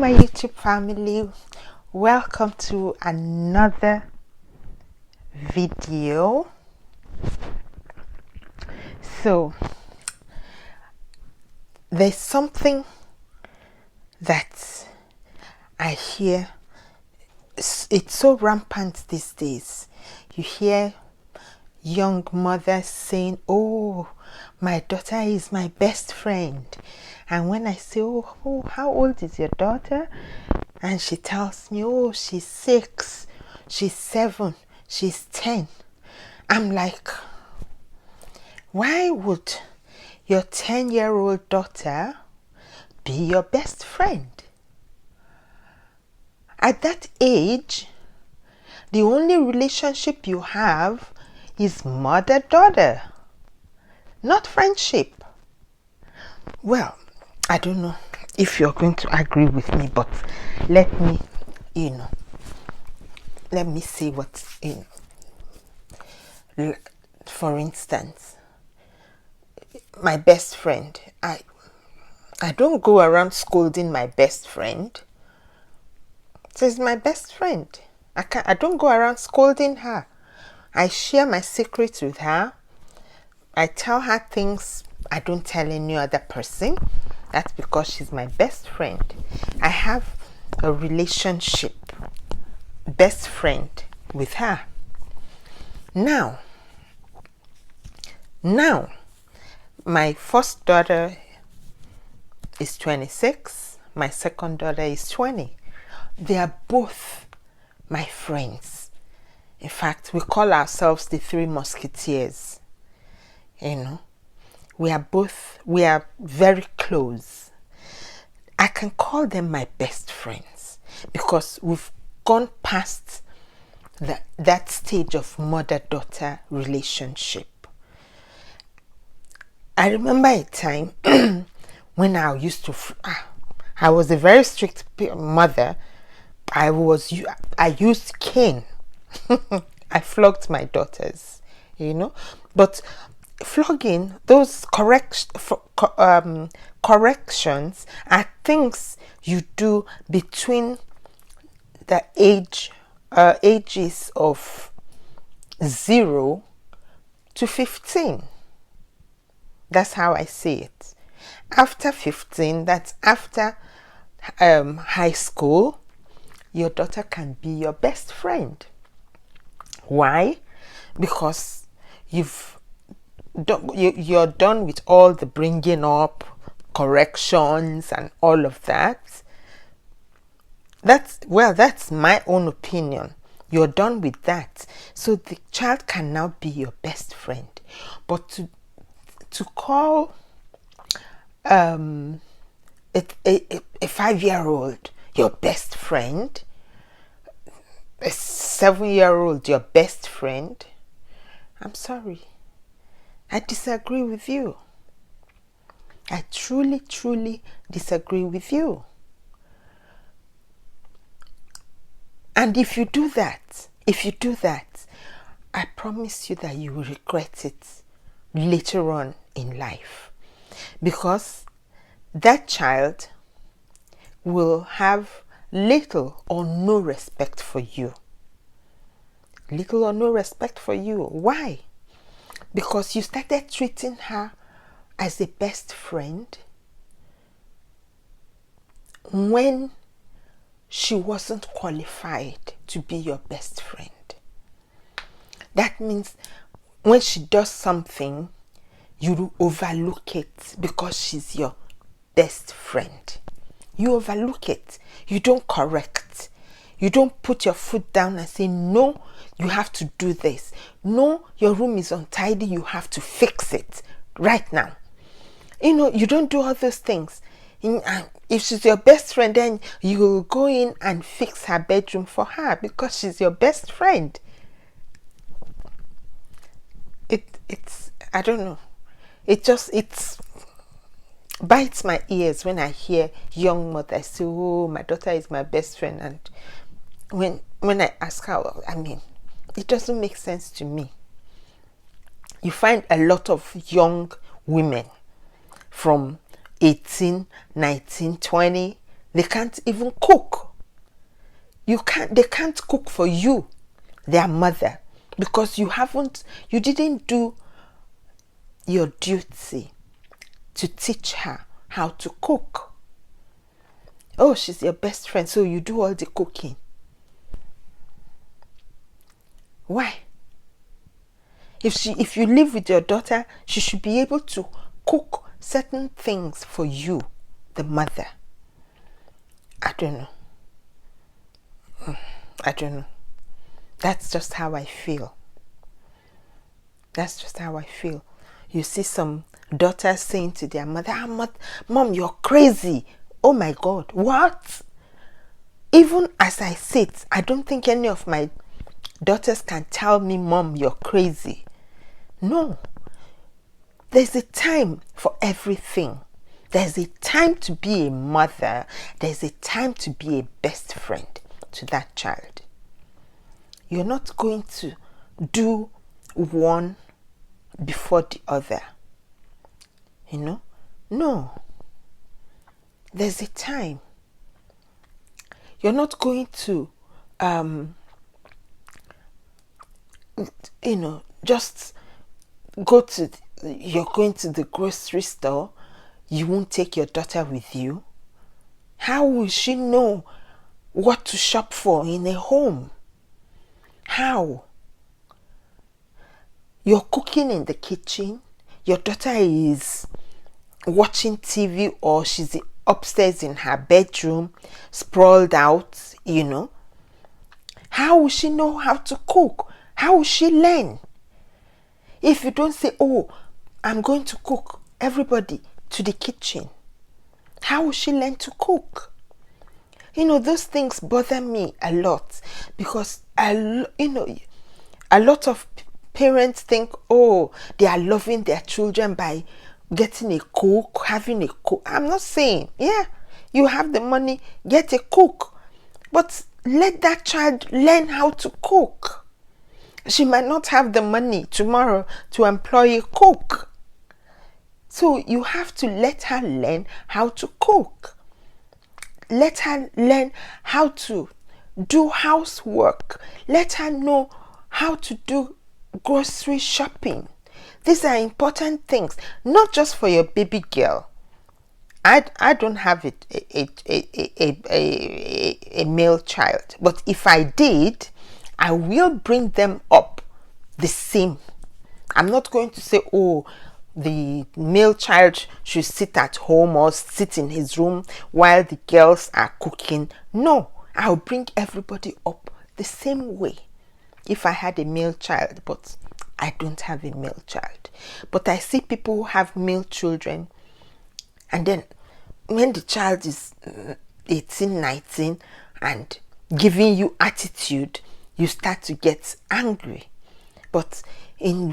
My YouTube family, welcome to another video. So there's something that I hear, it's so rampant these days. You hear young mothers saying, oh, my daughter is my best friend. And when I say, oh, how old is your daughter? And she tells me, oh, she's 6, she's 7, she's 10. I'm like, why would your 10-year-old daughter be your best friend? At that age, the only relationship you have is mother-daughter, not friendship. Well, I don't know if you're going to agree with me, but let me see what, for instance, my best friend. I don't go around scolding my best friend. She's my best friend. I don't go around scolding her. I share my secrets with her. I tell her things I don't tell any other person. That's because she's my best friend. I have a relationship, best friend with her. Now, my first daughter is 26. My second daughter is 20. They are both my friends. In fact, we call ourselves the Three Musketeers. We are very close. I can call them my best friends because we've gone past that stage of mother-daughter relationship. I remember a time when I was a very strict mother. I used cane. I flogged my daughters, but flogging, those corrections are things you do between the ages of 0 to 15. That's how I see it. After 15, that's after high school, your daughter can be your best friend. Why? Because you're done with all the bringing up, corrections, and all of that. That's my own opinion. You're done with that. So the child can now be your best friend. But to call a 5-year-old your best friend, a 7-year-old your best friend, I'm sorry, I disagree with you. I truly disagree with you. And if you do that, I promise you that you will regret it later on in life, because that child will have little or no respect for you. Why? Because you started treating her as a best friend when she wasn't qualified to be your best friend. That means when she does something, you overlook it because she's your best friend. You overlook it. You don't correct. You don't put your foot down and say, no, you have to do this. No, your room is untidy. You have to fix it right now. You don't do all those things. If she's your best friend, then you will go in and fix her bedroom for her because she's your best friend. It's I don't know. It bites my ears when I hear young mothers say, oh, my daughter is my best friend. And when I ask her, it doesn't make sense to me. You find a lot of young women from 18, 19, 20, They can't even cook. They can't cook for you, their mother, because you didn't do your duty to teach her how to cook. Oh, she's your best friend, so you do all the cooking. Why? If you live with your daughter, she should be able to cook certain things for you, the mother. I don't know. That's just how I feel. You see some daughters saying to their mother, Mom, you're crazy. Oh my God, what? Even as I sit, I don't think any of my daughters can tell me, Mom, you're crazy. No. There's a time for everything. There's a time to be a mother. There's a time to be a best friend to that child. You're not going to do one before the other. No. There's a time. You're not going to just you're going to the grocery store, you won't take your daughter with you. How will she know what to shop for in a home? How? You're cooking in the kitchen, your daughter is watching TV, or she's upstairs in her bedroom, sprawled out, How will she know how to cook? How will she learn? If you don't say, oh, I'm going to cook, everybody to the kitchen, how will she learn to cook? Those things bother me a lot, because a lot of parents think, oh, they are loving their children by getting a cook, having a cook. I'm not saying, you have the money, get a cook, but let that child learn how to cook. She might not have the money tomorrow to employ a cook. So you have to let her learn how to cook. Let her learn how to do housework. Let her know how to do grocery shopping. These are important things, not just for your baby girl. I don't have a male child, but if I did, I will bring them up the same. I'm not going to say, oh, the male child should sit at home or sit in his room while the girls are cooking. No, I'll bring everybody up the same way if I had a male child, but I don't have a male child. But I see people who have male children, and then when the child is 18, 19 and giving you attitude, you start to get angry. But in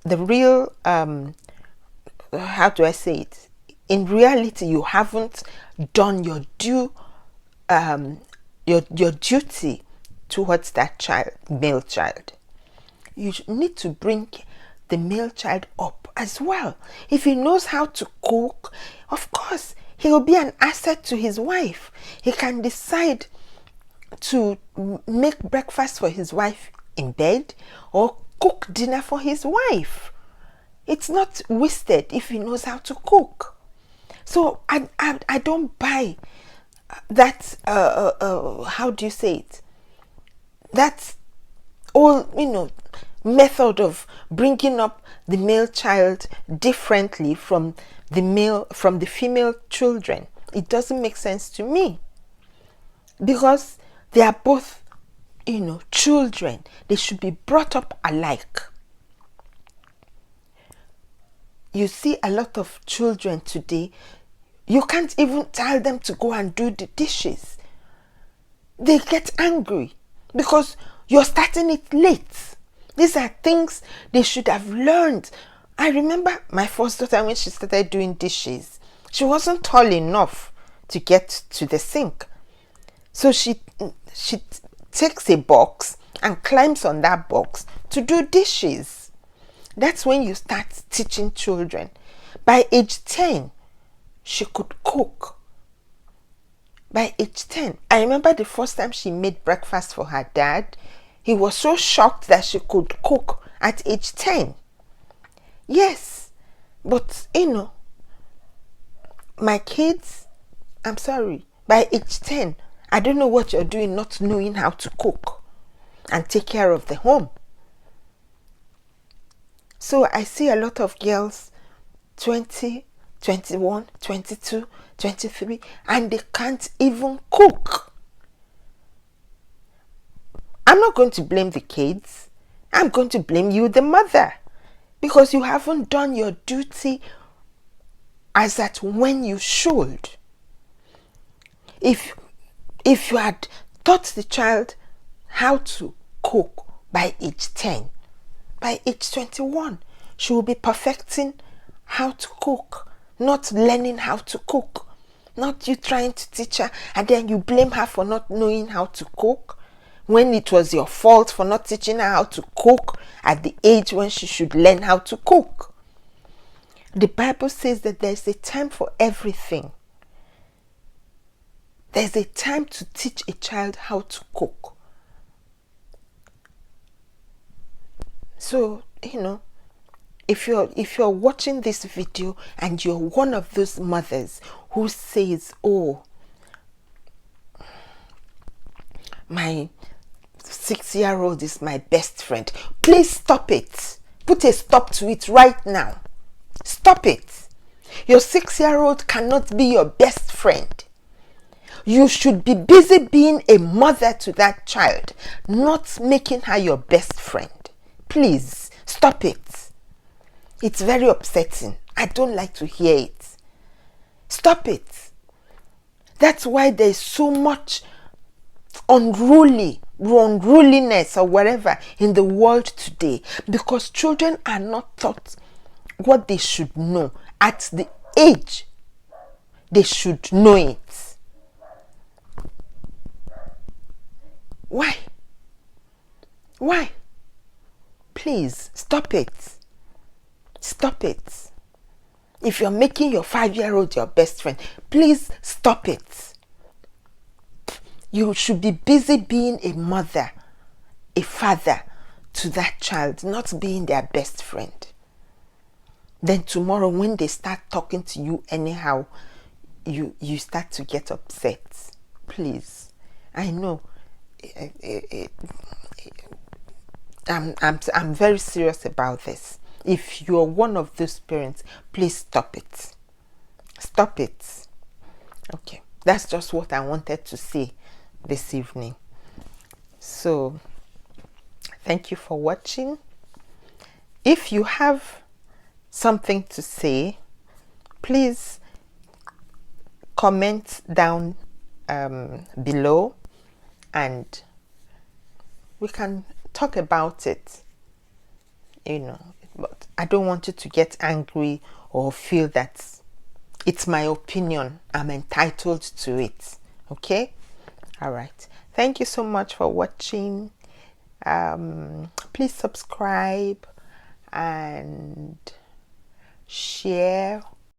the real how do I say it? In reality, you haven't done your duty towards that male child. You need to bring the male child up as well. If he knows how to cook, of course, he will be an asset to his wife. He can decide to make breakfast for his wife in bed or cook dinner for his wife. It's not wasted if he knows how to cook. So I don't buy that how do you say it? That's all, method of bringing up the male child differently from the female children. It doesn't make sense to me, because they are both, children. They should be brought up alike. You see a lot of children today, you can't even tell them to go and do the dishes. They get angry because you're starting it late. These are things they should have learned. I remember my first daughter, when she started doing dishes, she wasn't tall enough to get to the sink. So she takes a box and climbs on that box to do dishes. That's when you start teaching children. By age 10, she could cook. By age 10, I remember the first time she made breakfast for her dad. He was so shocked that she could cook at age 10. Yes, but my kids, I'm sorry, by age 10, I don't know what you're doing not knowing how to cook and take care of the home. So I see a lot of girls 20, 21, 22, 23, and they can't even cook. I'm not going to blame the kids. I'm going to blame you, the mother, because you haven't done your duty as at when you should. If you had taught the child how to cook by age 10, by age 21, she will be perfecting how to cook, not learning how to cook. Not you trying to teach her and then you blame her for not knowing how to cook, when it was your fault for not teaching her how to cook at the age when she should learn how to cook. The Bible says that there's a time for everything. There's a time to teach a child how to cook. So, if you're watching this video and you're one of those mothers who says, oh, my 6-year-old is my best friend, please stop it. Put a stop to it right now. Stop it. Your 6-year-old cannot be your best friend. You should be busy being a mother to that child, not making her your best friend. Please, stop it. It's very upsetting. I don't like to hear it. Stop it. That's why there's so much unruliness or whatever in the world today, because children are not taught what they should know at the age they should know it. Why? Please, stop it. Stop it. If you're making your 5-year-old your best friend, please stop it. You should be busy being a mother, a father to that child, not being their best friend. Then tomorrow when they start talking to you anyhow, you start to get upset. Please. I know. I'm very serious about this. If you're one of those parents, please stop it. Stop it. Okay, that's just what I wanted to say this evening. So, thank you for watching. If you have something to say, please comment down below and we can talk about it, but I don't want you to get angry or feel that it's my opinion. I'm entitled to it. Okay? All right. Thank you so much for watching. Please subscribe and share